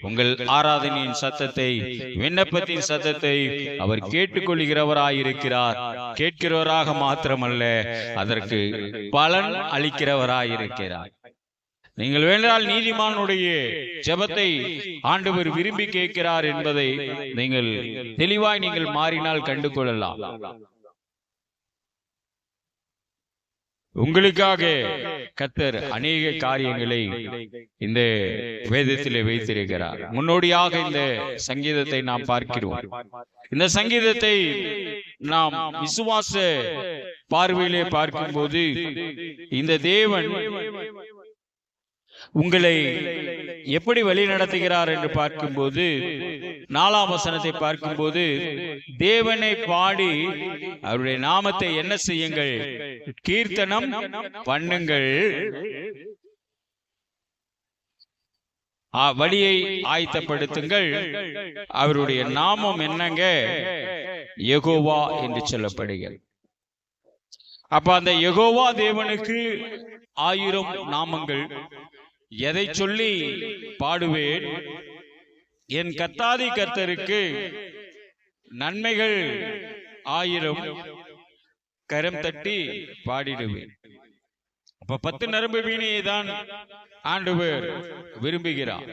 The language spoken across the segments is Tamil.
உங்கள் ஆராதனையின் சத்தத்தை, விண்ணப்பத்தின் சத்தத்தை அவர் கேட்டுக்கொள்கிறவராயிருக்கிறார். கேட்கிறவராக மாத்திரமல்ல, அதற்கு பலன் அளிக்கிறவராயிருக்கிறார். நீங்கள் வேண்டால் நீதிமானுடைய ஜெபத்தை ஆண்டவர் விரும்பி கேட்கிறார் என்பதை நீங்கள் தெளிவாய் நீங்கள் மாறினால் கண்டு கொள்ளலாம். உங்களுக்காக கர்த்தர் அநேக காரியங்களை இந்த வேதத்திலே வைத்திருக்கிறார். முன்னோடியாக இந்த சங்கீதத்தை நாம் பார்க்கிறோம். இந்த சங்கீதத்தை நாம் விசுவாச பார்வையிலே பார்க்கும்போது, இந்த தேவன் உங்களை எப்படி வழி நடத்துகிறார் என்று பார்க்கும்போது, 4ஆம் வசனத்தை பார்க்கும்போது, தேவனை பாடி அவருடைய நாமத்தை என்ன செய்யுங்கள்? கீர்த்தனம் பண்ணுங்கள், வழியை ஆயத்தப்படுத்துங்கள். அவருடைய நாமம் என்னங்க? யெகோவா என்று சொல்லப்படுகிறது. அப்ப அந்த யெகோவா தேவனுக்கு 1000 நாமங்கள். எதை சொல்லி பாடுவேன்? என் கர்த்தாதி கர்த்தருக்கு நன்மைகள் 1000 கரம் தட்டி பாடிடுவேன். அப்ப 10 நரம்பு வீணையை தான் ஆண்டவர் விரும்புகிறார்.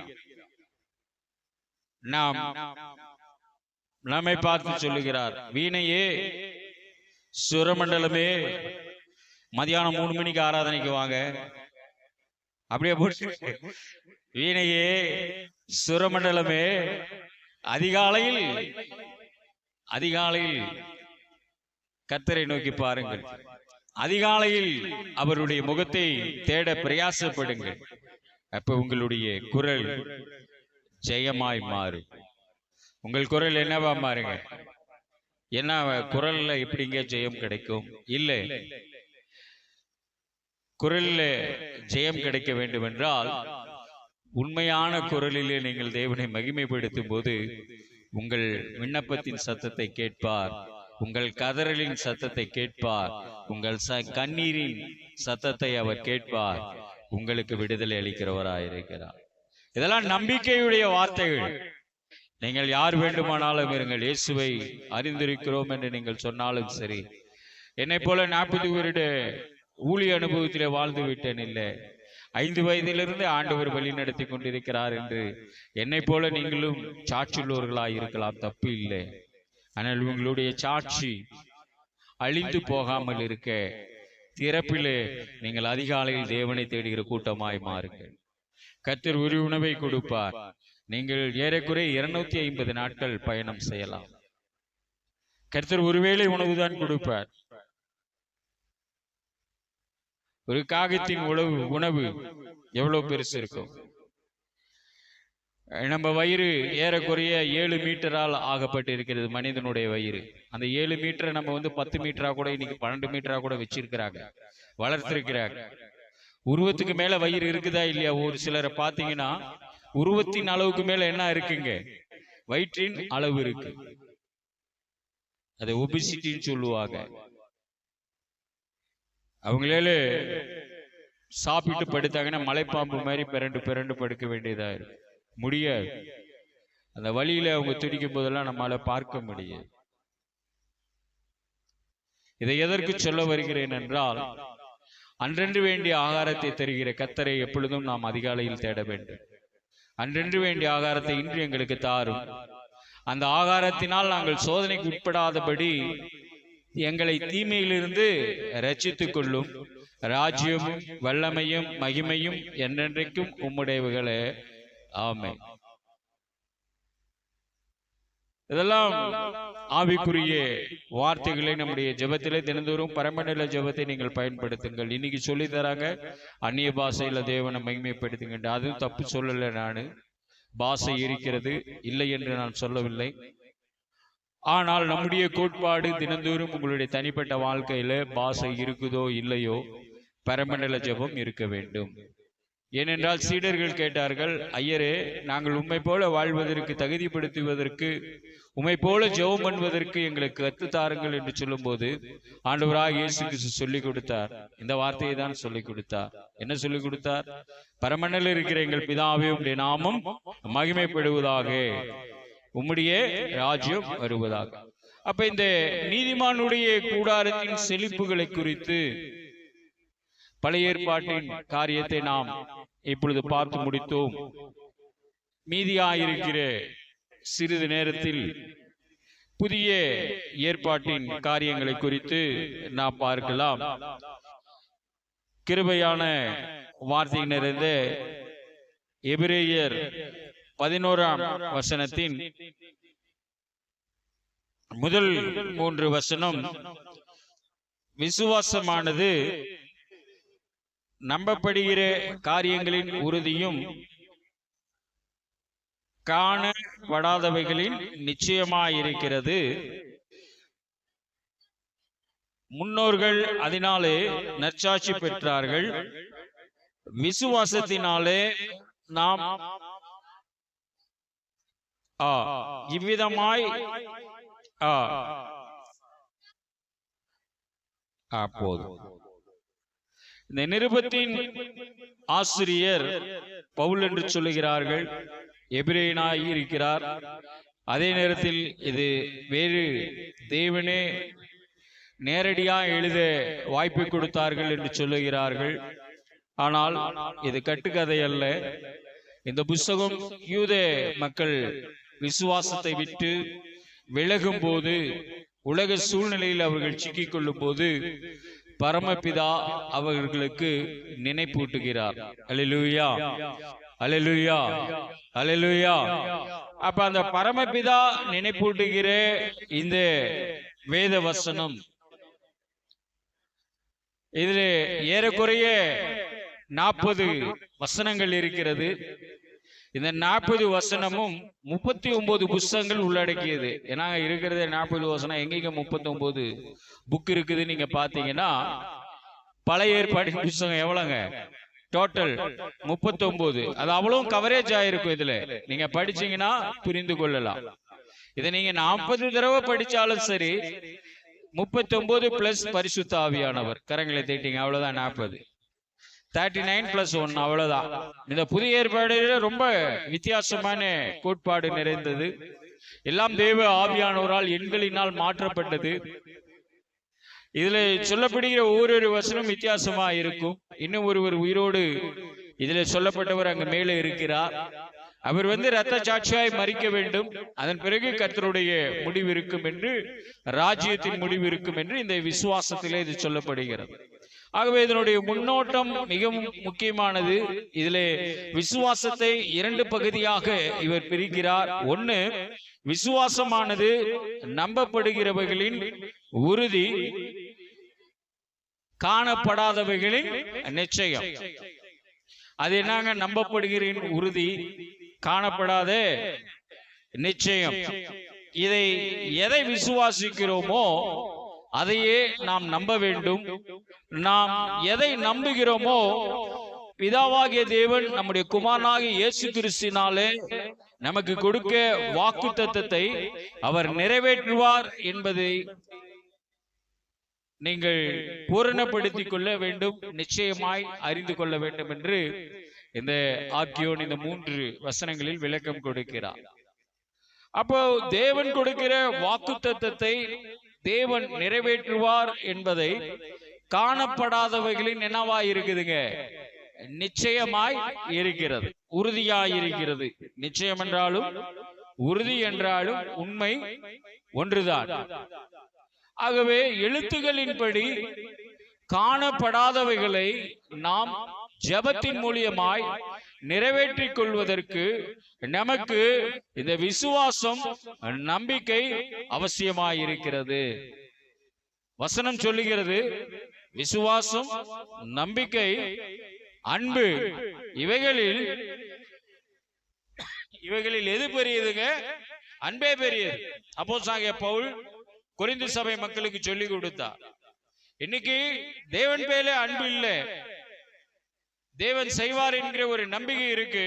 நம்மை பார்த்து சொல்லுகிறார், வீணையே, சுரமண்டலமே, மதியானம் 3 மணிக்கு ஆராதனைக்கு வாங்க. அப்படியே போட்டு, வீணையே, சுரமண்டலமே, அதிகாலையில் கர்த்தரை நோக்கி பாருங்கள். அதிகாலையில் அவருடைய முகத்தை தேட பிரயாசப்படுங்கள். அப்ப உங்களுடைய குரல் ஜெயமாய் மாறும். உங்கள் குரல் என்னவா மாறுங்க? என்ன குரல்ல எப்படிங்க ஜெயம் கிடைக்கும்? இல்லை, குரல்ல ஜெயம் கிடைக்க வேண்டும் என்றால் உண்மையான குரலிலே நீங்கள் தேவனை மகிமைப்படுத்தும் போது உங்கள் விண்ணப்பத்தின் சத்தத்தை கேட்பார், உங்கள் கதறலின் சத்தத்தை கேட்பார், உங்கள் கண்ணீரின் சத்தத்தை அவர் கேட்பார். உங்களுக்கு விடுதலை அளிக்கிறவராயிருக்கிறார். இதெல்லாம் நம்பிக்கையுடைய வார்த்தைகள். நீங்கள் யார் வேண்டுமானாலும் இருங்கள், இயேசுவை அறிந்திருக்கிறோம் என்று நீங்கள் சொன்னாலும் சரி. என்னை போல 40 வருட ஊழிய அனுபவத்திலே வாழ்ந்து விட்டேன் இல்லை, 5 வயதிலிருந்து ஆண்டவர் வழி நடத்தி கொண்டிருக்கிறார் என்று என்னை போல நீங்களும் சாட்சியுள்ளவர்களாய் இருக்கலாம், தப்பு இல்லை. ஆனால் உங்களுடைய சாட்சி அழிந்து போகாமல் இருக்க திறப்பிலே நீங்கள் அதிகாலையில் தேவனை தேடுகிற கூட்டமாய் மாறுங்கள். கர்த்தர் ஒரு உணவை கொடுப்பார். நீங்கள் ஏறக்குறைய 250 நாட்கள் பயணம் செய்யலாம். கர்த்தர் ஒருவேளை உணவுதான் கொடுப்பார். ஒரு காகத்தின் உணவு எவ்வளவு பெருசு இருக்கும்? நம்ம வயிறு ஏறக்குறைய 7 மீட்டரால் ஆகப்பட்டு இருக்கிறது மனிதனுடைய வயிறு. அந்த 7 மீட்டரை நம்ம 10 மீட்டரா கூட, இன்னைக்கு 12 மீட்டரா கூட வச்சிருக்கிறாங்க, வளர்த்திருக்கிறாங்க. உருவத்துக்கு மேல வயிறு இருக்குதா இல்லையா? ஒரு சிலரை பார்த்தீங்கன்னா உருவத்தின் அளவுக்கு மேல என்ன இருக்குங்க? வயிற்றின் அளவு இருக்கு. அதை ஒபிசிட்டின்னு சொல்லுவாங்க. அவங்களால சாப்பிட்டு படுத்தாங்கன்னா மலைப்பாம்பு மாதிரி பிறண்டு படுக்க வேண்டியதா இருக்கு. முடியாது. அந்த வழியில அவங்க துடிக்கும் போதெல்லாம் நம்மளால பார்க்க முடியாது. இதை எதற்கு சொல்ல வருகிறேன் என்றால், அன்றென்று வேண்டிய ஆகாரத்தை தருகிற கர்த்தரை எப்பொழுதும் நாம் அதிகாலையில் தேட வேண்டும். அன்றென்று வேண்டிய ஆகாரத்தை இன்று எங்களுக்கு தாரும். அந்த ஆகாரத்தினால் நாங்கள் சோதனைக்கு உட்படாதபடி எங்களை தீமையிலிருந்து ரட்சித்துக் கொள்ளும். ராஜ்யமும் வல்லமையும் மகிமையும் என்றென்றைக்கும் உம்முடையவைகளே. ஆமென். இதெல்லாம் ஆவிக்குரிய வார்த்தைகளை நம்முடைய ஜெபத்திலே தினந்தோறும் பரமநில ஜெபத்தை நீங்கள் பயன்படுத்துங்கள். இன்னைக்கு சொல்லி தராங்க அந்நிய பாஷையில தேவனை மகிமைப்படுத்துங்க. அதுவும் தப்பு சொல்லலை. நான் பாஷை இருக்கிறது, இல்லை என்று நான் சொல்லவில்லை. ஆனால் நம்முடைய கோட்பாடு தினந்தோறும் உங்களுடைய தனிப்பட்ட வாழ்க்கையில பாஷை இருக்குதோ இல்லையோ, பரமண்டல ஜெபம் இருக்க வேண்டும். ஏனென்றால் சீடர்கள் கேட்டார்கள், ஐயரே, நாங்கள் உம்மை போல வாழ்வதற்கு தகுதிப்படுத்துவதற்கு, உம்மை போல ஜெபம் பண்ணுவதற்கு எங்களுக்கு கற்றுத்தாருங்கள் என்று சொல்லும் போது ஆண்டவராக இயேசு கிறிஸ்து சொல்லிக் கொடுத்தார். இந்த வார்த்தையை தான் சொல்லிக் கொடுத்தார். என்ன சொல்லிக் கொடுத்தார்? பரமண்டலில் இருக்கிற எங்கள் பிதாவே, உம்முடைய நாமம் மகிமைப்படுவதாக, உம்முடைய ராஜ்யம் வருவதாக. அப்ப இந்த நீதிமானுடைய கூடாரத்தின் செழிப்புகளை குறித்து பழைய ஏற்பாட்டின் காரியத்தை நாம் இப்பொழுது பார்த்து முடித்தோம். மீதியாயிருக்கிற சிறிது நேரத்தில் புதிய ஏற்பாட்டின் காரியங்களை குறித்து நாம் பார்க்கலாம். கிருபையான வார்த்தை நிறைந்த எபிரேயர் 11ஆம் வசனத்தின் முதல் 3 வசனம், விசுவாசமானது நம்பப்படுகிற காரியங்களின் உறுதியும் காணப்படாதவைகளின் நிச்சயமாயிருக்கிறது. முன்னோர்கள் அதனாலே நற்சாட்சி பெற்றார்கள். விசுவாசத்தினாலே நாம் இவ்விதமாய் போதும். இந்த நிருபத்தின் ஆசிரியர் பவுல் என்று சொல்லுகிறார்கள், எபிரேயனாய் இருக்கிறார். அதே நேரத்தில் இது வேறு தேவனே நேரடியாக எழுத வாய்ப்பு கொடுத்தார்கள் என்று சொல்லுகிறார்கள். ஆனால் இது கட்டுக்கதை அல்ல. இந்த புஸ்தகம் யூத மக்கள் விசுவாசத்தை விட்டு விலகும் போது, உலக சூழ்நிலையில் அவர்கள் சிக்கிக் கொள்ளும் போது பரமபிதா அவர்களுக்கு நினைப்பூட்டுகிறார். அல்லேலூயா, அல்லேலூயா, அல்லேலூயா. அப்ப அந்த பரமபிதா நினைப்பூட்டுகிற இந்த வேத வசனம், இதில் ஏறக்குறைய 40 வசனங்கள் இருக்கிறது. இந்த 40 வசனமும் 39 புஸ்தகங்கள் உள்ளடக்கியது. ஏன்னா இருக்கிறது 40 வசனம், எங்கெங்க 39 புக் இருக்குது நீங்க பாத்தீங்கன்னா, பழைய ஏற்பாட்டின் புஸ்தகம் எவ்வளவுங்க? டோட்டல் 39. அது அவ்வளவும் கவரேஜ் ஆயிருக்கும். இதுல நீங்க படிச்சீங்கன்னா புரிந்து கொள்ளலாம். இதை நீங்க 40 தடவை படிச்சாலும் சரி, 39 பிளஸ் பரிசுத்த ஆவியானவர், கரங்களை தேட்டிங்க, அவ்வளவுதான் 40. 39 + 1, அவ்வளவுதான். இந்த புதிய ஏற்பாடுல ரொம்ப வித்தியாசமான கோட்பாடு நிறைந்தது. எல்லாம் தேவ ஆவியானவரால் எண்களினால் மாற்றப்பட்டது. இதுல சொல்லப்படுகிற ஒவ்வொரு வசனம் வித்தியாசமா இருக்கும். இன்னும் ஒருவர் உயிரோடு இதுல சொல்லப்பட்டவர் அங்க மேலே இருக்கிறார். அவர் இரத்த சாட்சியாய் மரிக்க வேண்டும். அதன் பிறகு கர்த்தருடைய முடிவு இருக்கும் என்று, ராஜ்யத்தின் முடிவு இருக்கும் என்று இந்த விசுவாசத்திலே இது சொல்லப்படுகிறது. ஆகவே இதனுடைய முன்னோட்டம் மிகவும் முக்கியமானது. இதிலே விசுவாசத்தை 2 பகுதியாக இவர் பிரிக்கிறார். ஒன்று, விசுவாசமானது நம்பப்படுகிறவைகளின் உறுதி, காணப்படாதவைகளின் நிச்சயம். அது என்னங்க? நம்பப்படுகிற உறுதி, காணப்படாத நிச்சயம். எதை விசுவாசிக்கிறோமோ அதையே நாம் நம்ப வேண்டும். நாம் எதை நம்புகிறோமோ, பிதாவாகிய தேவன் நம்முடைய குமாரனாகிய இயேசு கிறிஸ்துவினாலே நமக்கு கொடுக்க வாக்குத்தத்தத்தை அவர் நிறைவேற்றுவார் என்பதை நீங்கள் பூரணப்படுத்திக் கொள்ள வேண்டும், நிச்சயமாய் அறிந்து கொள்ள வேண்டும் என்று இந்த ஆக்கியோன் இந்த 3 வசனங்களில் விளக்கம் கொடுக்கிறார். அப்போ தேவன் கொடுக்கிற வாக்குத்தத்தத்தை தேவன் நிறைவேற்றுவார் என்பதை காணப்படாதவைகளின் என்னவாய் இருக்குதுங்க? நிச்சயமாய் இருக்கிறது, உறுதியாய் இருக்கிறது. நிச்சயம் என்றாலும் உறுதி என்றாலும் உண்மை ஒன்றுதான். ஆகவே எழுத்துகளின்படி காணப்படாதவைகளை நாம் ஜெபத்தின் மூலியமாய் நிறைவேற்றிக் கொள்வதற்கு நமக்கு இந்த விசுவாசம், நம்பிக்கை அவசியமாயிருக்கிறது. வசனம் சொல்லுகிறது, விசுவாசம், நம்பிக்கை, அன்பு, இவைகளில் எது பெரியதுங்க? அன்பே பெரியது. அப்போஸ்தலனாகிய பவுல் கொரிந்து சபை மக்களுக்கு சொல்லிக் கொடுத்தார். இன்னைக்கு தேவன் பேர்ல அன்பு இல்லை, தேவன் செய்வார் என்கிற ஒரு நம்பிக்கை இருக்கு.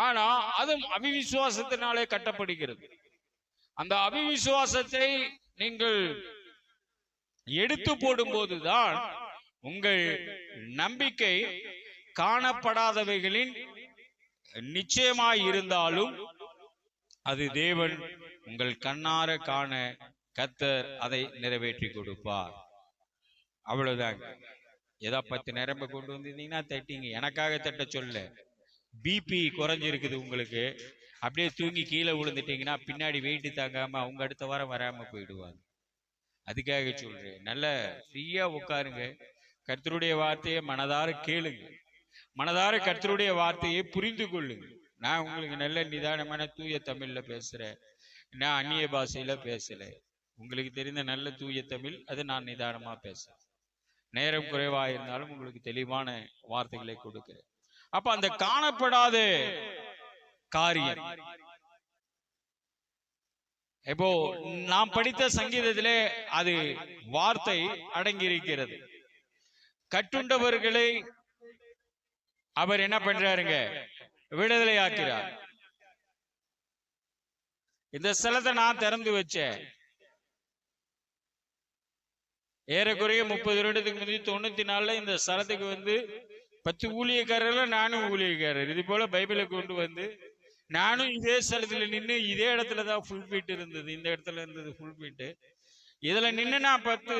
ஆனா அதுவும் அவிவிசுவாசத்தினாலே கட்டப்படுகிறது. அந்த அவிவிசுவாசத்தை நீங்கள் எடுத்து போடும் போதுதான் உங்கள் நம்பிக்கை காணப்படாதவைகளின் நிச்சயமாய் இருந்தாலும் அது தேவன் உங்கள் கண்ணார காண கர்த்தர் அதை நிறைவேற்றி கொடுப்பார். அவ்வளவுதாங்க. ஏதோ 10 நிரம்ப கொண்டு வந்திருந்தீங்கன்னா தட்டிங்க. எனக்காக தட்ட சொல்ல. பிபி குறைஞ்சிருக்குது உங்களுக்கு, அப்படியே தூங்கி கீழே விழுந்துட்டீங்கன்னா பின்னாடி வெயிட்டு தாங்காம அவங்க அடுத்த வாரம் வராம போயிடுவாங்க. அதுக்காக சொல்றேன், நல்ல ஃப்ரீயா உட்காருங்க. கர்த்தருடைய வார்த்தையை மனதார கேளுங்க. மனதார கர்த்தருடைய வார்த்தையை புரிந்து கொள்ளுங்க. நான் உங்களுக்கு நல்ல நிதானமான தூய தமிழ்ல பேசுறேன். நான் அந்நிய பாஷையில பேசல. உங்களுக்கு தெரிந்த நல்ல தூய தமிழ், அது நான் நிதானமா பேசுறேன். நேரம் குறைவா இருந்தாலும் உங்களுக்கு தெளிவான வார்த்தைகளை கொடுக்கிறேன். அப்ப அந்த காணப்படாத காரியம், இப்போ நாம் படித்த சங்கீதத்திலே அது வார்த்தை அடங்கி இருக்கிறது. கட்டுண்டவர்களை அவர் என்ன பண்றாருங்க? விடுதலை ஆக்கிறார். இந்த ஸ்தலத்தை நான் திறந்து வச்சேன். ஏறக்குறைய 30 வருடத்துக்கு முந்தைய 94 இந்த ஸ்தலத்துக்கு வந்து 10 ஊழியக்காரர்கள், நானும் ஊழியக்காரர். இது போல பைபிளை கொண்டு வந்து நானும் இதே ஸ்தலத்துல நின்று, இதே இடத்துலதான் ஃபுல் பீட் இருந்தது. இந்த இடத்துல இருந்தது ஃபுல் பீட்டு. இதுல நின்று நான் 10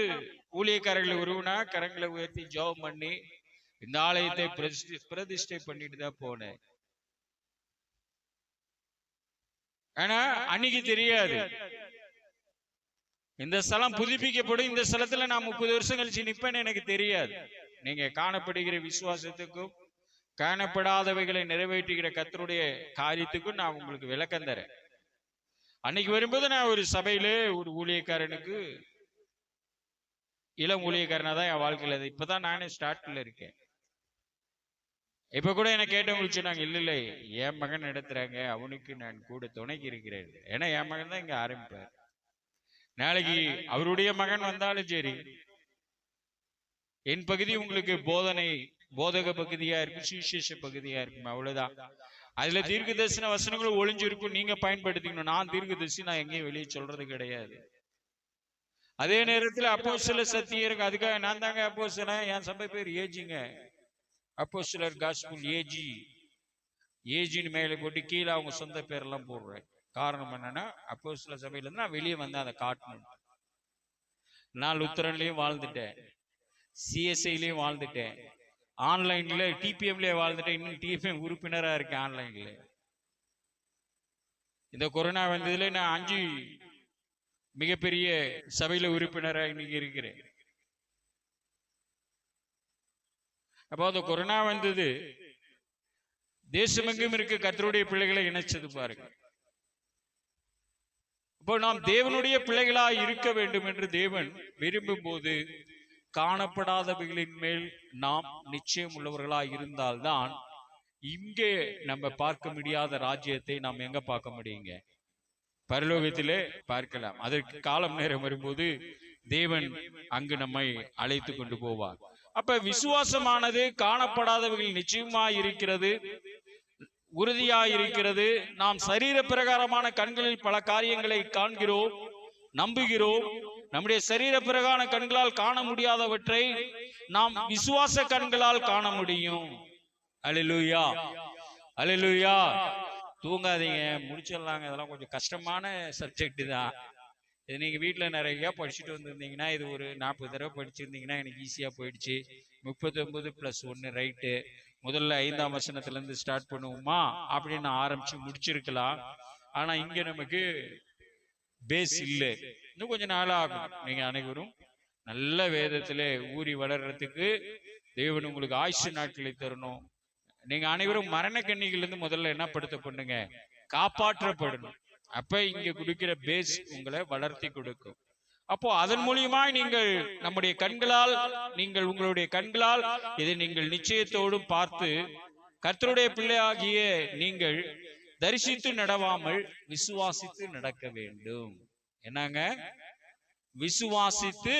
ஊழியக்காரர்களை உருவினா கரங்களை உயர்த்தி ஜெபம் பண்ணி இந்த ஆலயத்தை பிரதிஷ்டை பண்ணிட்டு தான் போனேன். ஆனா அன்னைக்கு தெரியாது இந்த ஸ்தலம் புதுப்பிக்கப்படும், இந்த ஸ்தலத்துல நான் 30 வருஷம் கழிச்சு நிப்பேன்னு எனக்கு தெரியாது. நீங்க காணப்படுகிற விசுவாசத்துக்கும் காணப்படாதவைகளை நிறைவேற்றுகிற கர்த்தருடைய காரியத்துக்கும் நான் உங்களுக்கு விளக்கம் தரேன். அன்னைக்கு வரும்போது நான் ஒரு சபையில ஒரு ஊழியக்காரனுக்கு, இளம் ஊழியக்காரனா தான் என் வாழ்க்கையில. இப்பதான் நானே ஸ்டார்ட்ல இருக்கேன். இப்ப கூட என்ன கேட்டவங்களுக்கு சொன்னாங்க, இல்ல இல்ல என் மகன் நடத்துறாங்க, அவனுக்கு நான் கூட துணைக்கு இருக்கிறேன். ஏன்னா என் மகன் தான் இங்க ஆரம்பிப்பார். நாளைக்கு அவருடைய மகன் வந்தாலும் சரி, என் பகுதி உங்களுக்கு போதக பகுதியா இருக்கும், சுவிசேஷ பகுதியா இருக்கும். அவ்வளவுதான். அதுல தீர்க்க தரிசன வசனங்களும் ஒளிஞ்சு இருக்கும். நீங்க பயன்படுத்திக்கணும். நான் தீர்க்க தரிசி நான் எங்கேயும் வெளியே சொல்றது கிடையாது. அதே நேரத்துல அப்போஸ்தல சத்தியம் இருக்கு. அதுக்காக நான் தாங்க அப்போஸ்தலன். என் சபை பேர் ஏஜிங்க, அப்போஸ்தலர் காஸ்பல் ஏஜி. ஏஜின்னு மேலே போட்டு கீழே அவங்க சொந்த பேரெல்லாம் போடுறேன். காரணம் என்னன்னா, அப்போஸ்தல சபையில இருந்து நான் வெளியே வந்தேன், அதை காட்டணும். நான் லுத்தரன்லயும் வாழ்ந்துட்டேன், சிஎஸ்ஐலயும் வாழ்ந்துட்டேன், ஆன்லைன்ல டிபிஎம்லயே வாழ்ந்துட்டேன். இன்னும் டிபிஎம் உறுப்பினரா இருக்கேன் ஆன்லைன்ல. இந்த கொரோனா வந்ததுல நான் 5 மிகப்பெரிய சபையில உறுப்பினரா இன்னைக்கு இருக்கிறேன். அப்போ அந்த கொரோனா வந்தது தேசமெங்கும் இருக்க கர்த்தருடைய பிள்ளைகளை இணைச்சது பாருங்க. இப்போ நாம் தேவனுடைய பிள்ளைகளா இருக்க வேண்டும் என்று தேவன் விரும்பும் போது காணப்படாதவைகளின் மேல் நாம் நிச்சயம் உள்ளவர்களா இருந்தால்தான் இங்கே நம்ம பார்க்க முடியாத ராஜ்யத்தை நாம் எங்க பார்க்க முடியுங்க? பரலோகத்திலே பார்க்கலாம். அதற்கு காலம் நேரம் வரும்போது தேவன் அங்கு நம்மை அழைத்து கொண்டு போவார். அப்ப விசுவாசமானது காணப்படாதவைகள் நிச்சயமாய் இருக்கிறது, உறுதியாய் இருக்கிறது. நாம் சரீர பிரகாரமான கண்களில் பல காரியங்களை காண்கிறோம், நம்புகிறோம். நம்முடைய சரீர பிரகார கண்களால் காண முடியாதவற்றை நாம் விசுவாச கண்களால் காண முடியும். அல்லேலூயா, அல்லேலூயா. தூங்காதீங்க, முடிச்சிடலாங்க. இதெல்லாம் கொஞ்சம் கஷ்டமான சப்ஜெக்ட் தான். இது நீங்க வீட்டுல நிறைய படிச்சுட்டு வந்திருந்தீங்கன்னா, இது ஒரு 40 தடவை படிச்சிருந்தீங்கன்னா எனக்கு ஈஸியா போயிடுச்சு. 39 + 1 ரைட்டு. முதல்ல 5ஆம் வசனத்துல இருந்து ஸ்டார்ட் பண்ணுவோமா அப்படின்னு ஆரம்பிச்சு முடிச்சிருக்கலாம். ஆனா இங்க நமக்கு பேஸ் இல்லை, இன்னும் கொஞ்சம் நாள் ஆகும். நீங்க அனைவரும் நல்ல வேதத்திலே ஊறி வளர்றதுக்கு தேவன் உங்களுக்கு ஆயுசு நாட்களை தரணும். நீங்க அனைவரும் மரண கண்ணிகள் இருந்து முதல்ல என்ன படுத்த பண்ணுங்க, காப்பாற்றப்படணும். அப்ப இங்க கொடுக்கிற பேஸ் உங்களை வளர்த்தி கொடுக்கும். அப்போ அதன் மூலியமாய் நீங்கள் நம்முடைய கண்களால், நீங்கள் உங்களுடைய கண்களால் இதை நீங்கள் நிச்சயத்தோடும் பார்த்து கர்த்தருடைய பிள்ளையாகிய நீங்கள் தரிசித்து நடவாமல் விசுவாசித்து நடக்க வேண்டும். என்னங்க? விசுவாசித்து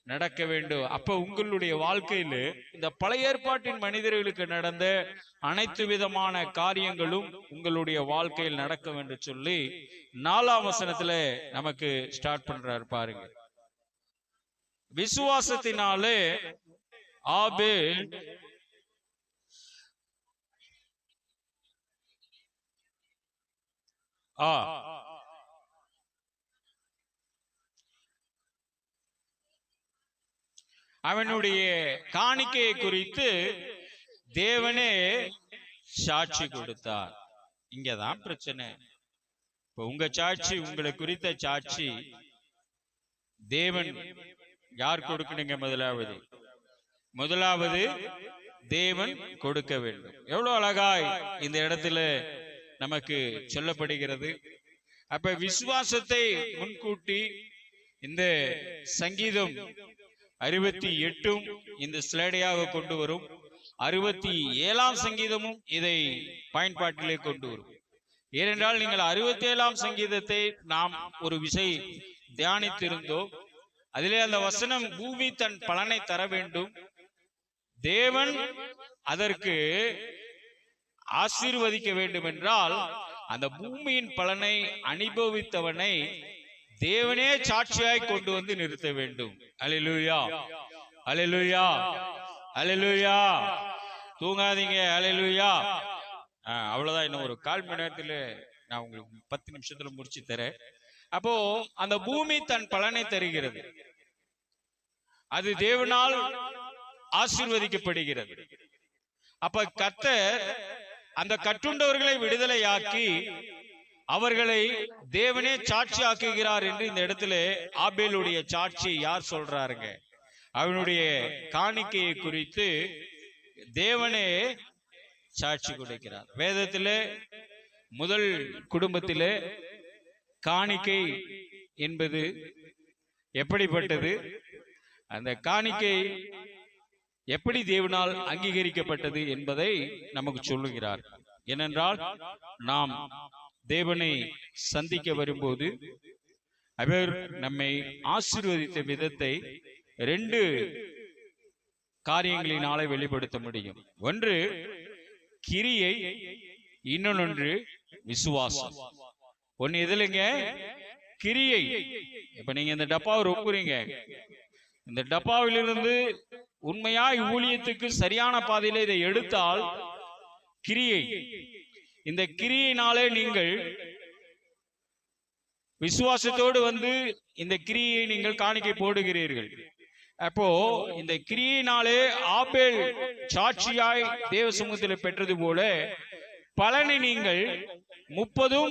நடக்க வேண்டும். அப்ப உங்களுடைய வாழ்க்கையில இந்த பழைய ஏற்பாட்டின் மனிதர்களுக்கு நடந்த அனைத்து விதமான காரியங்களும் உங்களுடைய வாழ்க்கையில் நடக்க வேண்டும் சொல்லி 4ஆம் வசனத்துல நமக்கு ஸ்டார்ட் பண்றாரு பாருங்க. விசுவாசத்தினாலே ஆபேல் அவனுடைய காணிக்கையை குறித்து தேவனே சாட்சி கொடுத்தார். இங்கதான் பிரச்சனை. இப்ப உங்க சாட்சி, உங்களை குறித்த சாட்சி தேவன் யார் கொடுக்கணுங்க? முதலாவது தேவன் கொடுக்க வேண்டும். எவ்வளவு அழகாய் இந்த இடத்துல நமக்கு சொல்லப்படுகிறது. அப்ப விசுவாசத்தை முன்கூட்டி இந்த சங்கீதம் 68 இந்த ஸ்லைடையாக கொண்டு வரும். 67ஆம் சங்கீதமும் இதை பயன்பாட்டிலே கொண்டு வரும். ஏனென்றால் நீங்கள் 67ஆம் சங்கீதத்தை நாம் ஒரு விசை தியானித்திருந்தோம். அதிலே அந்த வசனம் பூமி தன் பலனை தர வேண்டும், தேவன் அதற்கு ஆசீர்வதிக்க வேண்டும் என்றால் அந்த பூமியின் பலனை அனுபவித்தவனை தேவனே சாட்சியாய் கொண்டு வந்து நிறுத்த வேண்டும். அல்லேலூயா, அல்லேலூயா, அல்லேலூயா. தூங்காதீங்க. அல்லேலூயா. அவ்வளவுதான். இன்னும் ஒரு 1/4 மணி நேரத்துல நான் உங்களுக்கு 10 நிமிஷத்துல முடிச்சு தரேன். அப்போ அந்த பூமி தன் பலனை தருகிறது, அது தேவனால் ஆசீர்வதிக்கப்படுகிறது. அப்ப கர்த்தர் அந்த கட்டுண்டவர்களை விடுதலையாக்கி அவர்களை தேவனே சாட்சி ஆக்குகிறார் என்று இந்த இடத்துல ஆபேலுடைய சாட்சி யார் சொல்றாருங்க? அவனுடைய காணிக்கையை குறித்து தேவனே சாட்சி கொடுக்கிறார். வேதத்திலே முதல் குடும்பத்திலே காணிக்கை என்பது எப்படிப்பட்டது, அந்த காணிக்கை எப்படி தேவனால் அங்கீகரிக்கப்பட்டது என்பதை நமக்கு சொல்லுகிறார். ஏனென்றால் நாம் தேவனை சந்திக்க வரும்போது அவர் நம்மை ஆசீர்வதித்த விதத்தை 2 காரியங்களினாலே வெளிப்படுத்த முடியும். ஒன்று கிரியை, இன்னொன்று விசுவாசம். ஒன்னு எதுலங்க? கிரியை. இப்ப நீங்க இந்த டப்பாவை ரொம்புறீங்க, இந்த டப்பாவிலிருந்து உண்மையாய் ஊழியத்துக்கு சரியான பாதையில இதை எடுத்தால் கிரியை. இந்த கிரியினாலே நீங்கள் விசுவாசத்தோடு வந்து இந்த கிரியை நீங்கள் காணிக்கை போடுகிறீர்கள். அப்போ இந்த கிரியினாலே ஆபேல் சாட்சியாய் தேவ சமூகத்தில் பெற்றது போல பலனை நீங்கள் 30,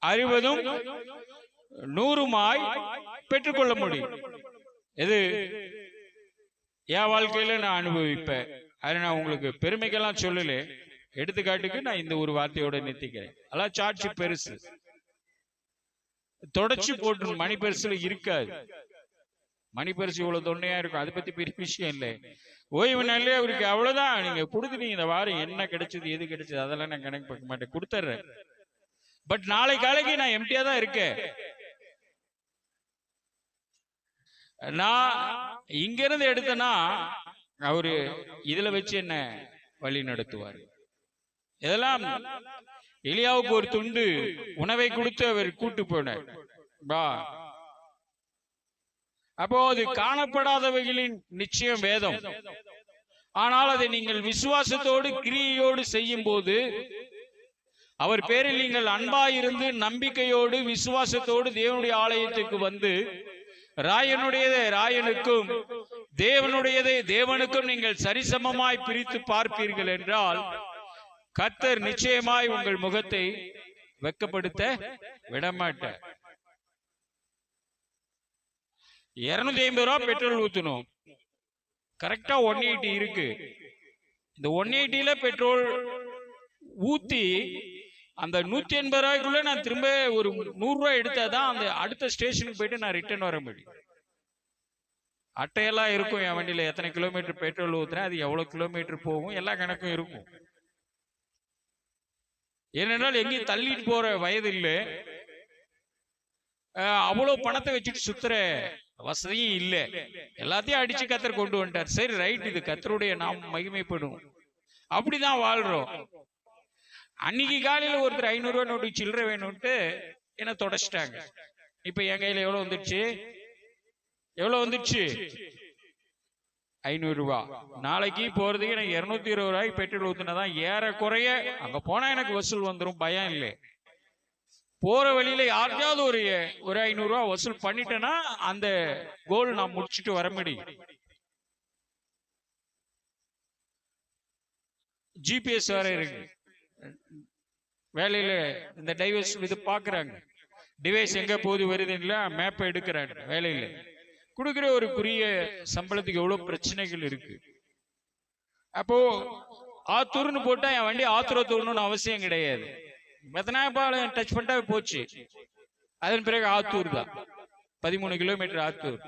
60, 100 பெற்றுக்கொள்ள முடியும். எது என் வாழ்க்கையில நான் அனுபவிப்பேன். அதை நான் உங்களுக்கு பெருமைக்கெல்லாம் சொல்லல, எடுத்துக்காட்டுக்கு நான் இந்த ஒரு வார்த்தையோட நிறுத்திக்கிறேன். அதான் சாட்சி பெருசு, தொடச்சு போட்டு மணி பெருசுல இருக்காது. மணி பெருசு இவ்வளவு தொன்னையா இருக்கும், அதை பத்தி பெரிய விஷயம் இல்லை. ஓய்வு நாளே அவருக்கு அவ்வளவுதான். நீங்க கொடுத்துட்டீங்க, இந்த வாரம் என்ன கிடைச்சது எது கிடைச்சது அதெல்லாம் நான் கணக்கு பார்க்க மாட்டேன், கொடுத்துட்றேன். பட் நாளை காலைக்கு நான் எம்டியா தான் இருக்கேன். நான் இங்க இருந்து எடுத்தனா அவரு இதுல வச்சு என்ன வழி நடத்துவார். இதெல்லாம் எலியாவுக்கு ஒரு துண்டு உணவை கொடுத்து அவர் கூட்டு போனார். அப்போ அது காணப்படாதவைகளின் நிச்சயம் வேதம். ஆனால் அதை நீங்கள் விசுவாசத்தோடு கிரியையோடு செய்யும் போது, அவர் பேரில் நீங்கள் அன்பாயிருந்து நம்பிக்கையோடு விசுவாசத்தோடு தேவனுடைய ஆலயத்துக்கு வந்து ராயனுடையதை ராயனுக்கும் தேவனுடையதை தேவனுக்கும் நீங்கள் சரிசமமாய் பிரித்து பார்ப்பீர்கள் என்றால் கர்த்தர் நிச்சயமாய் உங்கள் முகத்தை வெட்கப்படுத்த விடமாட்டார். 250 ரூபாய் பெட்ரோல் ஊத்தணும், கரெக்டா 180 இருக்கு. இந்த 180ல பெட்ரோல் ஊத்தி அந்த 180 ரூபாய்க்குள்ள நான் திரும்ப ஒரு 100 ரூபாய் எடுத்தாதான் அந்த அடுத்த ஸ்டேஷனுக்கு போயிட்டு நான் ரிட்டர்ன் வர முடியும். அட்டையெல்லாம் இருக்கும் என் வண்டியில, எத்தனை கிலோமீட்டர் பெட்ரோல் ஊத்துறேன், அது எவ்வளவு கிலோமீட்டர் போகும், எல்லா கணக்கும் இருக்கும். ஏனென்றால் எங்கேயும் தள்ளிட்டு போற வயது இல்லை. அவ்வளோ பணத்தை வச்சுட்டு சுத்துற வசதியும் இல்லை. எல்லாத்தையும் அடிச்சு கத்தர் கொண்டு வந்துட்டார். சரி ரைட், இது கத்தருடைய நாம் மகிமைப்படும், அப்படிதான் வாழ்றோம். அன்னைக்கு காலையில ஒருத்தர் 500 ரூபாய் நோட்டு சில்லறை வேணும்ட்டு என்ன தொடச்சிட்டாங்க. இப்ப என் கையில எவ்வளவு வந்துடுச்சு? எவ்வளவு வந்துடுச்சு? 500 ரூபாய். நாளைக்கு போறதுக்கு எனக்கு 220 ரூபாய்க்கு பெட்ரோல் ஊத்துனதான் ஏறக்குறைய அங்க போனா எனக்கு வசூல் வந்துடும், பயம் இல்லை. போற வழியில யாருக்காவது ஒரு 500 ரூபாய் வசூல் பண்ணிட்டேன்னா அந்த கோல் நான் முடிச்சுட்டு வர முடியும். ஜிபிஎஸ் வேற இருக்கு வேலையில. இந்த டைவர்ஸ் இது பாக்குறாங்க, டிவைஸ் எங்க போது வருது இல்ல, மேப்பை எடுக்கிறாங்க. வேலையில கொடுக்குற ஒரு குறிய சம்பளத்துக்கு எவ்வளவு பிரச்சனைகள் இருக்கு. அப்போ ஆத்தூர்னு போட்டா என் வண்டி ஆத்தூரத்தூர்னு அவசியம் கிடையாது. மெத்தனாபாளையம் டச் பண்ணிட்டா போச்சு. அதன் பிறகு ஆத்தூர் தான், 13 கிலோமீட்டர் ஆத்தூர்.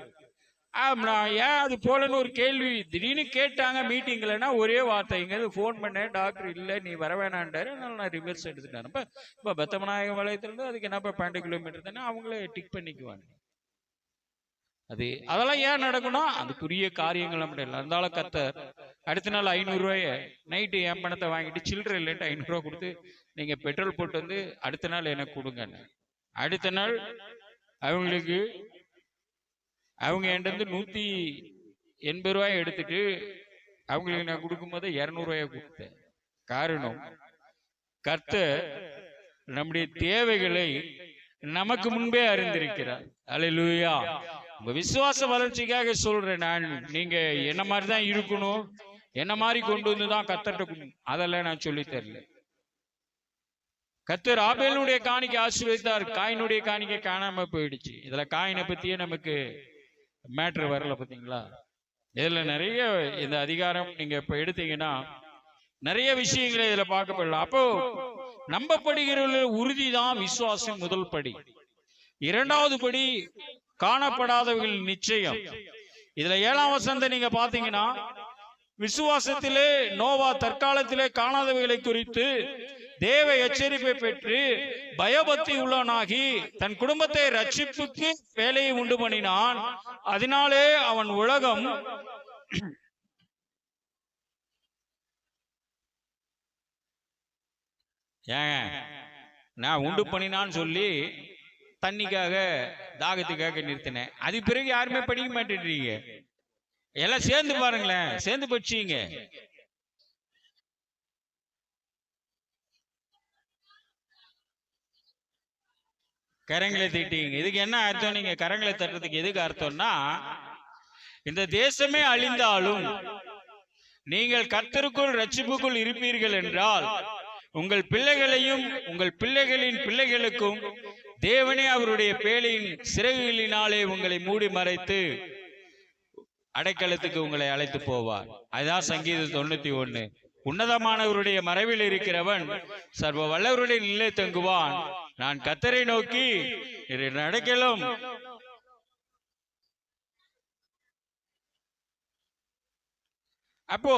நான் ஏன் அது போலன்னு ஒரு கேள்வி திடீர்னு கேட்டாங்க மீட்டிங்லன்னா, ஒரே வார்த்தை, இங்க போன் பண்ணேன், டாக்டர் இல்லை நீ வர வேணான்டாரு, அதனால நான் ரிவர்ஸ் எடுத்துட்டேன். இப்போ பெத்தமநாயகம் வளையத்துல அதுக்கு என்னப்பா 12 கிலோமீட்டர் தானே, அவங்களே டிக் பண்ணிக்குவாங்க. அதெல்லாம் ஏன் நடக்கணும்? அதுக்குரிய காரியங்கள் நம்ம இருந்தால கத்தர் அடுத்த நாள் 500 ரூபாய நைட்டு என் பணத்தை வாங்கிட்டு சில்லறை இல்லைன்ட்டு 500 ரூபா கொடுத்து நீங்க பெட்ரோல் போட்டு வந்து அடுத்த நாள் எனக்கு கொடுங்க. அடுத்த நாள் அவங்களுக்கு அவங்க என்கிட்ட 180 ரூபாய் எடுத்துட்டு அவங்களுக்கு நான் கொடுக்கும் போது 200 ரூபாய கொடுத்தேன். காரணம், கர்த்தர் நம்முடைய தேவைகளை நமக்கு முன்பே அறிந்திருக்கிறார். அல்லேலூயா. உங்க விசுவாச வளர்ச்சிக்காக சொல்றேன் நான். நீங்க என்ன மாதிரிதான் இருக்கணும், என்ன மாதிரி கொண்டு வந்துதான் கர்த்தர்ட்ட அதெல்லாம் நான் சொல்லி தரல. கர்த்தர் ஆபேலுடைய காணிக்கை ஆசீர்வதித்தார், காயினுடைய காணிக்கை காணாம போயிடுச்சு. இதுல காயினை பத்தியே நமக்கு மேட்ரு வரல பாத்தீங்களா? இதுல நிறைய இந்த அதிகாரம் நீங்க இப்ப எடுத்தீங்கன்னா நிறைய விஷயங்களை இதுல பார்க்கப்படலாம். அப்போ நம்பப்படுகிற உறுதிதான் விசுவாசம் முதல் படி. இரண்டாவது படி காணப்படாதவர்கள் நிச்சயம். இதுல 7ஆம் வசனத்தை நீங்க பாத்தீங்கன்னா, விசுவாசத்திலே நோவா தற்காலத்திலே காணாதவைகளை குறித்து தேவ எச்சரிப்பை பெற்று பயபக்தி உள்ளவனாகி தன் குடும்பத்தை ரட்சிப்புக்கு வேலையை உண்டு பண்ணினான். அதனாலே அவன் உலகம் நான் உண்டு பண்ணினான்னு சொல்லி தண்ணிக்காக தாகத்துக்காக நிறுத்தினேன். அது பிறகு யாருமே படிக்க மாட்டேன்றீங்க. எல்லாம் சேர்ந்து பாருங்களேன், சேர்ந்து படிச்சீங்க. கரங்களை தட்டிங்க. இதுக்கு என்ன அர்த்தம்? நீங்க கரங்களை தட்டுறதுக்கு எதுக்கு அர்த்தம்னா, இந்த தேசமே அழிந்தாலும் நீங்கள் கர்த்தருக்குள் ரட்சிப்புக்குள் இருப்பீர்கள் என்றால் உங்கள் பிள்ளைகளையும் உங்கள் பிள்ளைகளின் பிள்ளைகளுக்கும் தேவனே அவருடைய பேழையின் சிறகுகளினாலே உங்களை மூடி மறைத்து அடைக்கலத்துக்கு உங்களை அழைத்து போவார். அதுதான் சங்கீதம் 91. உன்னதமானவருடைய மறைவில் இருக்கிறவன் சர்வ வல்லவருடைய நிலை தங்குவான். நான் கர்த்தரை நோக்கி அடைக்கலம். அப்போ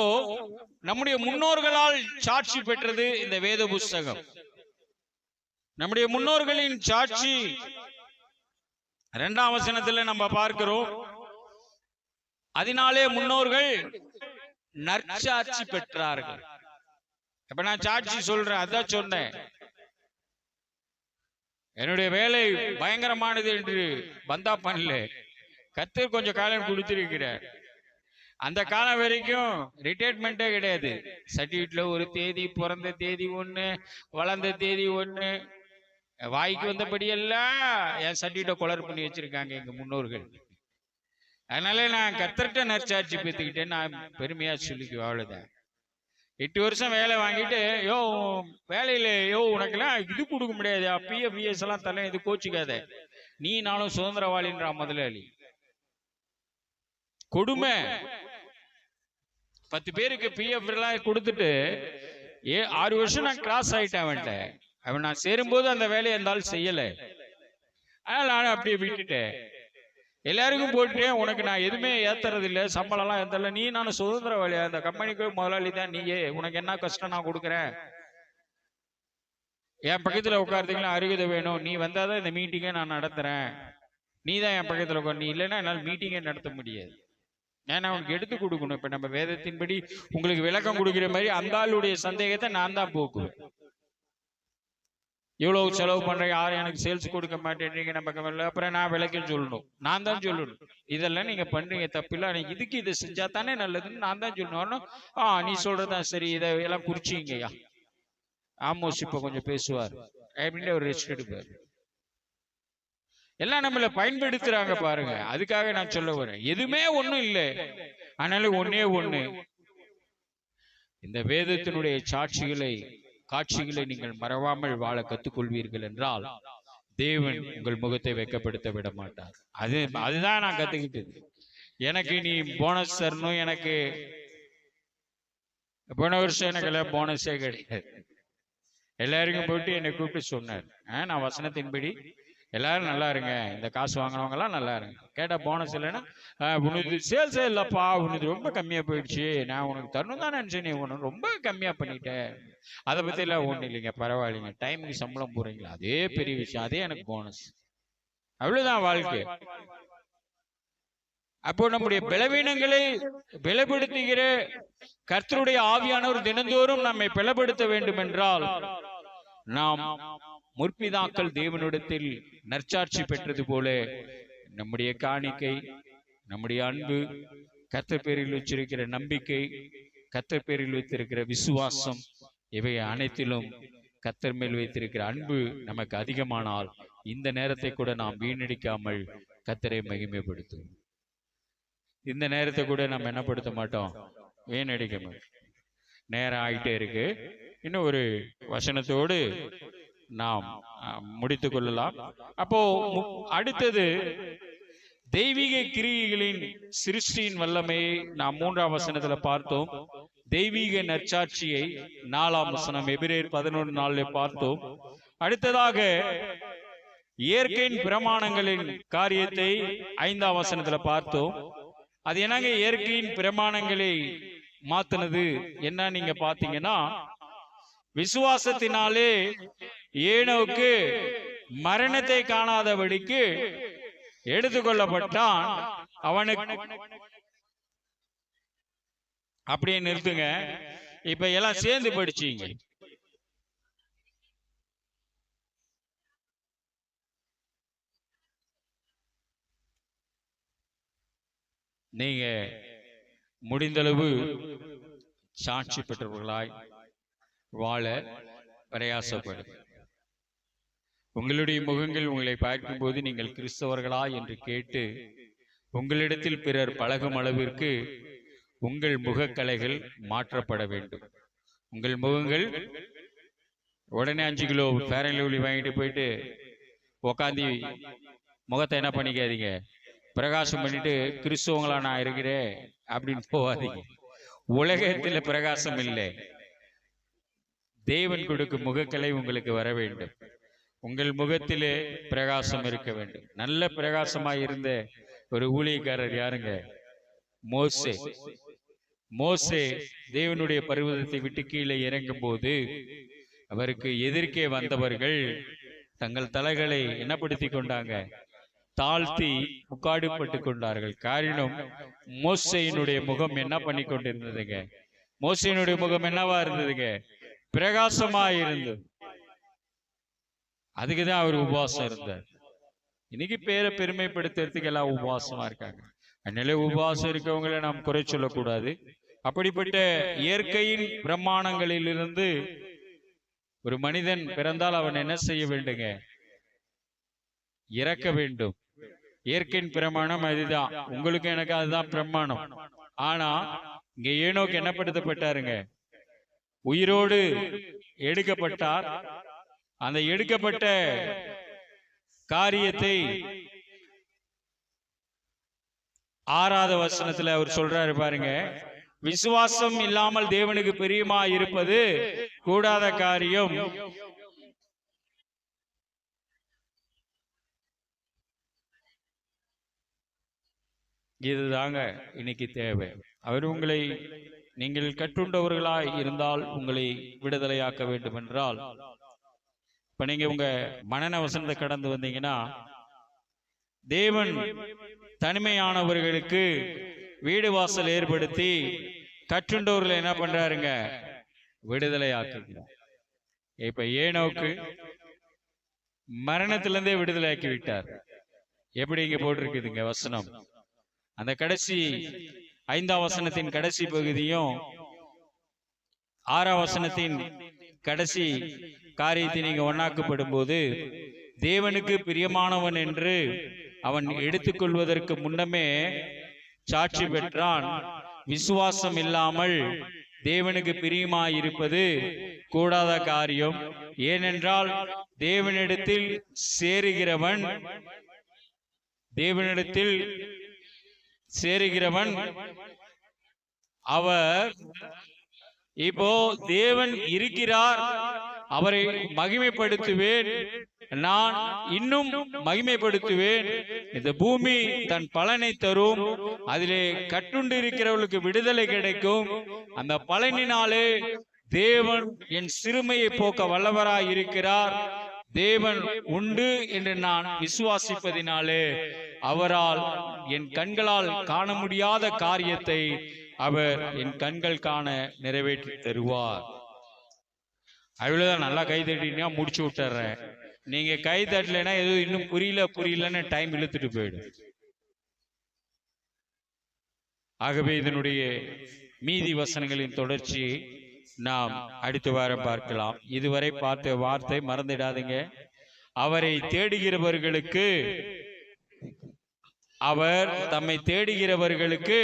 நம்முடைய முன்னோர்களால் சாட்சி பெற்றது இந்த வேத புஸ்தகம். நம்முடைய முன்னோர்களின் சாட்சி 2ஆம் வசனத்துல நம்ம பார்க்கிறோம். அதனாலே முன்னோர்கள் நற்சாட்சி பெற்றார்கள். இப்ப நான் சாட்சி சொல்றேன், அதான் சொன்னேன். என்னுடைய வேலை பயங்கரமானது என்று பந்தா பண்ணல, கர்த்தர் கொஞ்சம் காலம் கொடுத்திருக்கிறார். அந்த காலம் வரைக்கும் ரிட்டையர்மெண்டே கிடையாது. சர்டிபிகேட்ல ஒரு தேதி, பிறந்த தேதி ஒண்ணு, வளர்ந்த தேதி ஒண்ணு, வாய்க்கு வந்தபடி எல்லாம் என் சர்டிபிகேட்டை கொலர் பண்ணி வச்சிருக்காங்க எங்க முன்னோர்கள். அதனால நான் கர்த்தர்ட்ட நற்சாட்சி பெற்றுக்கிட்டேன், நான் பெருமையா சொல்லிக்குவேன். அவ்வளவுதான். 8 வருஷம் வேலை வாங்கிட்டு, யோ வேலையில யோ உனக்கெல்லாம் இது கொடுக்க முடியாது, பிஎஃப் எல்லாம் தரல, இது கோச்சிக்காத, நீ நானும் சுதந்திரவாளின்றா முதலாளி. கொடுமை. 10 பேருக்கு பிஎஃப் எல்லாம் கொடுத்துட்டு 6 வருஷம் நான் கிராஸ் ஆயிட்டேன் அவன்கிட்ட. அவன் நான் சேரும்போது அந்த வேலையை இருந்தாலும் செய்யல, அதனால நானும் அப்படியே விட்டுட்டேன். எல்லாருக்கும் போட்டுட்டேன், உனக்கு நான் எதுவுமே ஏத்துறது இல்லை, சம்பளம் எல்லாம் ஏத்தல, நீ நானும் சுதந்திரவாளியா, அந்த கம்பெனிக்கு முதலாளி தான் நீயே, உனக்கு என்ன கஷ்டம் நான் கொடுக்குறேன். என் பக்கத்துல உட்கார்றதுக்குலாம் அருகதை வேணும், நீ வந்தாதான் இந்த மீட்டிங்கை நான் நடத்துறேன், நீ தான் என் பக்கத்துல உட்கார், நீ இல்லைன்னா என்னால் மீட்டிங்கே நடத்த முடியாது. நான் அவனுக்கு எடுத்து கொடுக்கணும். இப்ப நம்ம வேதத்தின்படி உங்களுக்கு விளக்கம் கொடுக்கிற மாதிரி அந்த ஆளுடைய சந்தேகத்தை நான் தான் போக்குவேன். இவ்வளவு செலவு பண்ற, யாரும் எனக்கு சேல்ஸ் கொடுக்க மாட்டேன்றீங்க, நம்ம அப்புறம் நான் விளக்கம் சொல்லணும், நான் தான் சொல்லணும். இதெல்லாம் நீங்க பண்றீங்க தப்பில்ல, இதுக்கு இதை செஞ்சா தானே நல்லதுன்னு நான் தான் சொல்லணும். நீ சொல்றதான் சரி, இதை எல்லாம் குறிச்சிங்கய்யா. ஆமோஸ் இப்ப கொஞ்சம் பேசுவார் அப்படின்னு ஒரு ரெஸ்ட் எடுப்பார். எல்லாம் நம்மள பயன்படுத்துறாங்க பாருங்க. அதுக்காக நான் சொல்ல வரேன், எதுவுமே ஒண்ணும் இல்லை. ஆனாலும் ஒன்னே ஒண்ணு, இந்த வேதத்தினுடைய காட்சிகளை நீங்கள் மறவாமல் வாழ கத்துக்கொள்வீர்கள் என்றால் தேவன் உங்கள் முகத்தை வெட்கப்படுத்த விட மாட்டார். அதுதான் நான் கத்துக்கிட்டது. எனக்கு நீ போனஸ் தரணும், எனக்கு போன வருஷம் எனக்கு எல்லாம் போனஸே கிடையாது. எல்லாருக்கும் போயிட்டு என்னை கூப்பிட்டு சொன்னார், நான் வசனத்தின்படி எல்லாரும் நல்லா இருங்க, இந்த காசு வாங்கினவங்க எல்லாம் நல்லா இருங்க. கேட்டா போனஸ் இல்லைன்னா, உனக்கு சேல்ஸே இல்லப்பா, உனக்கு ரொம்ப கம்மியா போயிடுச்சு, நான் உனக்கு தரணும் தான் நினைச்சேன், நீ உனக்கு ரொம்ப கம்மியா பண்ணிட்டேன். அதை பத்தி எல்லாம் ஒண்ணு இல்லைங்க, பரவாயில்லைங்க, டைமுக்கு சம்பளம் போறீங்களா, அதே பெரிய விஷயம், அதே எனக்கு போனஸ். அவ்வளவுதான் வாழ்க்கை. அப்போ நம்முடைய பலவீனங்களை பலப்படுத்துகிற கர்த்தருடைய ஆவியானவர் தினந்தோறும் நம்மை பலப்படுத்த வேண்டும் என்றால் நாம் முற்பிதாக்கள் தேவனிடத்தில் நற்சாட்சி பெற்றது போல நம்முடைய காணிக்கை, நம்முடைய அன்பு, கர்த்தர் பேரில் வச்சிருக்கிற நம்பிக்கை, கர்த்தர் பேரில் வைத்திருக்கிற விசுவாசம், இவை அனைத்திலும் கர்த்தர் மேல் வைத்திருக்கிற அன்பு நமக்கு அதிகமானால் இந்த நேரத்தை கூட நாம் வீணடிக்காமல் கர்த்தரை மகிமைப்படுத்தும். இந்த நேரத்தை கூட நம்ம என்னப்படுத்த மாட்டோம், வீணடிக்க மாட்டோம். நேரம் ஆகிட்டே இருக்கு. இன்னும் ஒரு வசனத்தோடு நாம் முடித்துக் கொள்ளலாம். அப்போ அடுத்தது தெய்வீக கிரியைகளின் சிருஷ்டியின் வல்லமையை நாம் 3ஆம் வசனத்துல பார்த்தோம். தெய்வீக நற்சாட்சியை 4ஆம் வசனம் எபிரேயர் 11:4 பார்த்தோம். அடுத்ததாக இயற்கையின் பிரமாணங்களின் காரியத்தை 5ஆம் வசனத்துல பார்த்தோம். அது என்னங்க இயற்கையின் பிரமாணங்களை மாத்தினது என்ன நீங்க பாத்தீங்கன்னா, விசுவாசத்தினாலே ஏனோக்கு மரணத்தை காணாதபடிக்கு எடுத்துக்கொள்ளப்பட்டான். அவனுக்கு அப்படியே நிறுத்துங்க. இப்ப எல்லாம் சேர்ந்து படிச்சீங்க. நீங்க முடிந்தளவு சாட்சி பெற்றவர்களாய் வாழ பிரயாசப்படும். உங்களுடைய முகங்கள் உங்களை பார்க்கும் போது நீங்கள் கிறிஸ்தவர்களா என்று கேட்டு உங்களிடத்தில் பிறர் பழகும் அளவிற்கு உங்கள் முகக்கலைகள் மாற்றப்பட வேண்டும். உங்கள் முகங்கள் உடனே 5 கிலோ ஃபேர் அண்ட் லவ்லி வாங்கிட்டு போயிட்டு உக்காந்தி முகத்தை என்ன பண்ணிக்காதீங்க, பிரகாசம் பண்ணிட்டு கிறிஸ்தவங்களா நான் இருக்கிறேன் அப்படின்னு போவாதீங்க. உலகத்துல பிரகாசம் இல்லை. தேவன் கொடுக்கும் முகக்கலை உங்களுக்கு வர வேண்டும். உங்கள் முகத்திலே பிரகாசம் இருக்க வேண்டும். நல்ல பிரகாசமாய் இருந்த ஒரு ஊழியக்காரர் யாருங்க? மோசே. மோசே தேவனுடைய பர்வதத்தை விட்டு கீழே இறங்கும் போது அவருக்கு எதிர்க்கே வந்தவர்கள் தங்கள் தலைகளை என்னப்படுத்தி கொண்டாங்க, தாழ்த்தி முக்காடுபட்டு கொண்டார்கள். காரணம், மோசேயினுடைய முகம் என்ன பண்ணி கொண்டிருந்ததுங்க? மோசேயினுடைய முகம் என்னவா இருந்ததுங்க? பிரகாசமா இருந்தது. அதுக்குதான் அவர் உபவாசம் இருந்தார். இன்னைக்கு பேரை பெருமைப்படுத்துறதுக்கு எல்லாம் உபவாசமா இருக்காங்க. அதனால உபவாசம் இருக்கவங்களை நாம் குறை சொல்லக்கூடாது. அப்படிப்பட்ட இயற்கையின் பிரமாணங்களிலிருந்து ஒரு மனிதன் பிறந்தால் அவன் என்ன செய்ய வேண்டுங்க? இறக்க வேண்டும். இயற்கையின் பிரமாணம் அதுதான். உங்களுக்கு எனக்கு அதுதான் பிரமாணம். ஆனா இங்க ஏனோக்கு என்னப்படுத்தப்பட்டாருங்க? உயிரோடு எடுக்கப்பட்டார். அந்த எடுக்கப்பட்ட காரியத்தை 6வது வசனத்துல அவர் சொல்றாரு பாருங்க, விசுவாசம் இல்லாமல் தேவனுக்கு பிரியமா இருப்பது கூடாத காரியம். இதுதாங்க இன்னைக்கு தேவை. அவர் உங்களை, நீங்கள் கட்டுண்டவர்களாய் இருந்தால் உங்களை விடுதலையாக்க வேண்டும் என்றால் இப்ப நீங்க உங்க மனன வசனத்தை கடந்து வந்தீங்கன்னா, தேவன் தனிமையானவர்களுக்கு வீடு வாசல் ஏற்படுத்தி கற்றுண்டோர்களை என்ன பண்றாருங்க, விடுதலை ஆக்குகிறார். இப்ப ஏனோக்கு மரணத்திலிருந்தே விடுதலை ஆக்கி விட்டார். எப்படி இங்க போட்டிருக்குதுங்க வசனம், அந்த கடைசி 5ஆம் வசனத்தின் கடைசி பகுதியும் 6ஆம் வசனத்தின் கடைசி காரியத்தை நீங்க ஒன்னாக்கப்படும் போது, தேவனுக்கு பிரியமானவன் என்று அவன் எடுத்துக்கொள்வதற்கு முன்னமே சாட்சி பெற்றான். விசுவாசம் இல்லாமல் தேவனுக்கு பிரியமாயிருப்பது கூடாத காரியம். ஏனென்றால் தேவனிடத்தில் சேருகிறவன் அவர் இப்போ தேவன் இருக்கிறார், அவரை மகிமைப்படுத்துவேன், நான் இன்னும் மகிமைப்படுத்துவேன், இந்த பூமி தன் பலனை தரும், அதிலே கட்டுண்டு இருக்கிறவர்களுக்கு விடுதலை கிடைக்கும், அந்த பலனினாலே தேவன் என் சிறுமையை போக்க வல்லவராய் இருக்கிறார், தேவன் உண்டு என்று நான் விசுவாசிப்பதினாலே அவரால் என் கண்களால் காண முடியாத காரியத்தை அவர் என் கண்கள் காண நிறைவேற்றி தருவார். அவ்வளவுதான். நல்லா கை தட்டினா முடிச்சு விட்டுறேன். நீங்க கை தட்டலைன்னா ஏதோ இன்னும் புரியலன்னு டைம் இழுத்துட்டு போயிடும். ஆகவே இதனுடைய மீதி வசனங்களின் தொடர்ச்சி நாம் அடுத்த வாரம் பார்க்கலாம். இதுவரை பார்த்த வார்த்தை மறந்துடாதீங்க. அவரை தேடுகிறவர்களுக்கு, அவர் தம்மை தேடுகிறவர்களுக்கு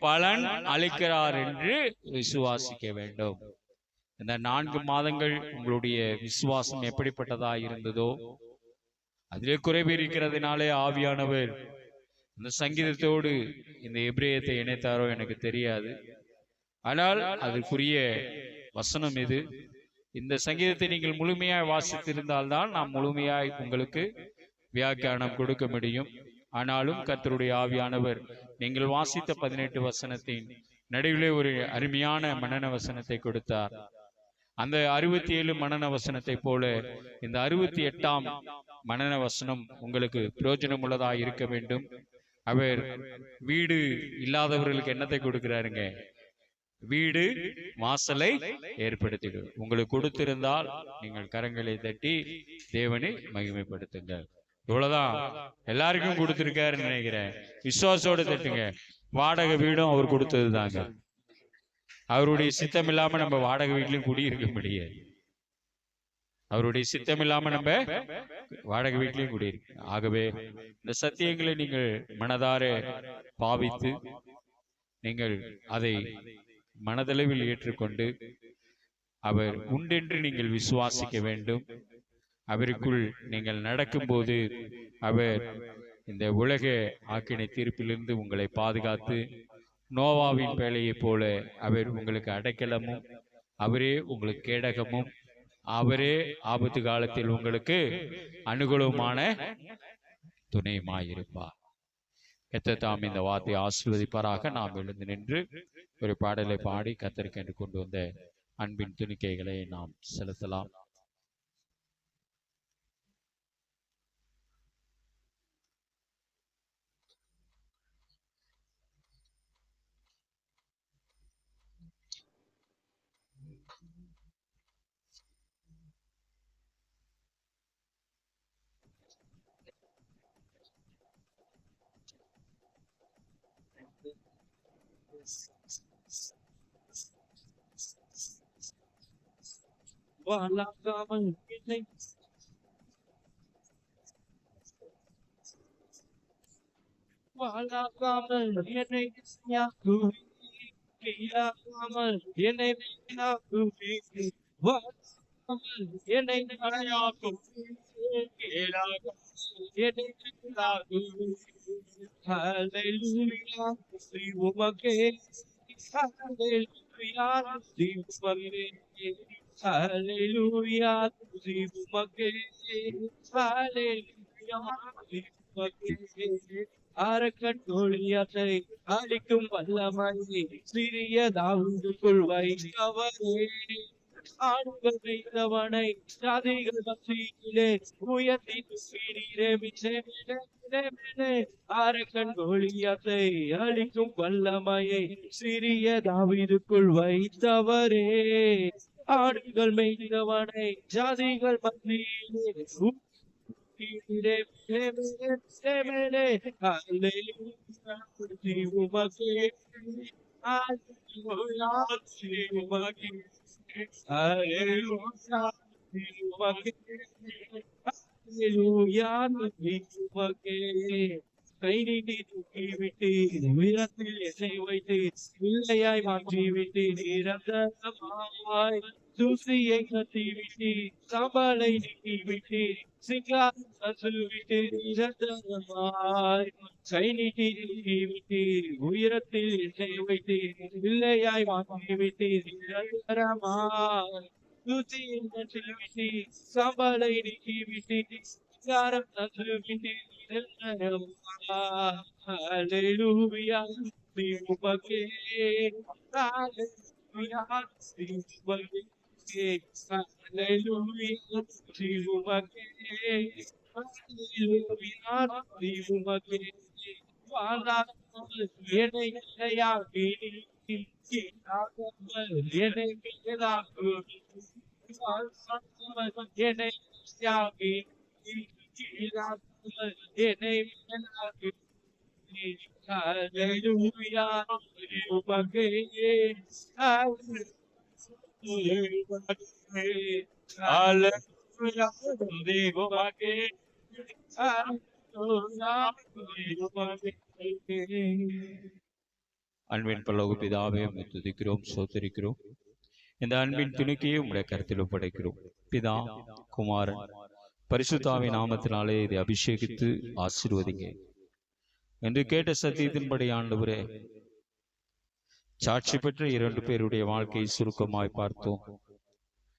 பலன் அளிக்கிறார் என்று விசுவாசிக்க வேண்டும். இந்த 4 மாதங்கள் உங்களுடைய விசுவாசம் எப்படிப்பட்டதா இருந்ததோ அதிலே குறைவு இருக்கிறதுனாலே ஆவியானவர் இந்த சங்கீதத்தோடு இந்த எபிரேயத்தை இணைத்தாரோ எனக்கு தெரியாது. ஆனால் அதற்குரிய வசனம் இது. இந்த சங்கீதத்தை நீங்கள் முழுமையாய் வாசித்திருந்தால்தான் நாம் முழுமையாய் உங்களுக்கு வியாக்கியானம் கொடுக்க முடியும். ஆனாலும் கர்த்தருடைய ஆவியானவர் நீங்கள் வாசித்த 18 வசனத்தின் நடுவிலே ஒரு அருமையான மனன வசனத்தை கொடுத்தார். அந்த 67 மனன வசனத்தை போல இந்த 68ஆம் மனன வசனம் உங்களுக்கு பிரயோஜனம் உள்ளதாக இருக்க வேண்டும். அவர் வீடு இல்லாதவர்களுக்கு என்னத்தை கொடுக்கிறாருங்க, வீடு வாசலை ஏற்படுத்திடு. உங்களுக்கு கொடுத்திருந்தால் நீங்கள் கரங்களை தட்டி தேவனை மகிமைப்படுத்துங்கள். இவ்வளவுதான். எல்லாருக்கும் கொடுத்திருக்காருன்னு நினைக்கிறேன். விசுவாசோடு தட்டுங்க. வாடகை வீடும் அவர் கொடுத்தது தாங்க. அவருடைய சித்தம் இல்லாம நம்ம வாடகை வீட்லயும் குடியிருக்க முடியாது. அவருடைய சித்தம் இல்லாம நம்ம வாடகை வீட்லயும் குடியிருக்க. ஆகவே இந்த சத்தியங்களை நீங்கள் மனதார பாவித்து நீங்கள் அதை மனதளவில் ஏற்றுக்கொண்டு அவர் உண்டென்று நீங்கள் விசுவாசிக்க வேண்டும். அவருக்குள் நீங்கள் நடக்கும்போது அவர் இந்த உலக ஆக்கினை தீர்ப்பிலிருந்து உங்களை பாதுகாத்து நோவாவின் பேழையை போல அவர் உங்களுக்கு அடைக்கலமும், அவரே உங்களுக்கு கேடகமும், அவரே ஆபத்து காலத்தில் உங்களுக்கு அனுகூலமான துணையுமாயிருப்பார். கர்த்தர் இந்த வார்த்தையை ஆசீர்வதிப்பாராக. நாம் எழுந்து நின்று ஒரு பாடலை பாடி கர்த்தருக்கு என்று கொண்டு வந்த அன்பின் துணிக்கைகளை நாம் செலுத்தலாம். வாழாமல் என்னை என்னை அரக்கட்டொழியத்தை அளிக்கும் வல்லமை சிறியதாவுக்குள் வைத்தவரே ஆடுகள் வைத்தவனை ஜாதிகள் மத்தியிலே உயர்த்தி தூக்கினீரே. அரக்கன் கோலியாத்தை அழிக்கும் வல்லமையை சிறிய தாவீதுக்குள் வைத்தவரே. ஆடுகள் மேய்த்தவனை ஜாதிகள் மத்தியிலே கை நீட்டி தூக்கி விட்டு உயரத்தில் என்னை வைத்து பிள்ளையாய் மாற்றி விட்டு நிரந்தரமாய் தூசியை கட்டி விட்டு சாம்பலை நீக்கி விட்டு சிங்காசனத்தில் விட்டு நிரந்தரமாய் கை நீட்டி தூக்கி விட்டு உயரத்தில் என்னை வைத்து பிள்ளையாய் மாற்றி விட்டு நிரந்தரமாய் தூசியை கட்டி விட்டு சாம்பலை நீக்கி விட்டு சிங்காரம் தந்து விட்டு Hallelujah, be umaga. Hallelujah, be umaga. Hallelujah, be umaga. Hallelujah, be umaga. Father, என்னை இளையாக்கி என்னை இளையாக்கி என்னை இளையாக்கி என்னை Hallelujah, umaga. Hallelujah, umaga. அன்பின் பரலோக பிதாவே உம்மை துதிக்கிறோம், சோதரிக்கிறோம். இந்த அன்பின் துணிக்கையை உம்முடைய கருத்தில் ஒப்படைக்கிறோம். பிதா, குமாரன், பரிசுத்தாவின் நாமத்தினாலே இதை அபிஷேகித்து ஆசீர்வதிங்க என்று கேட்ட சத்தியத்தின்படி ஆண்டவரே, சாட்சி பெற்ற 2 பேருடைய வாழ்க்கையை சுருக்கமாய் பார்த்தோம்.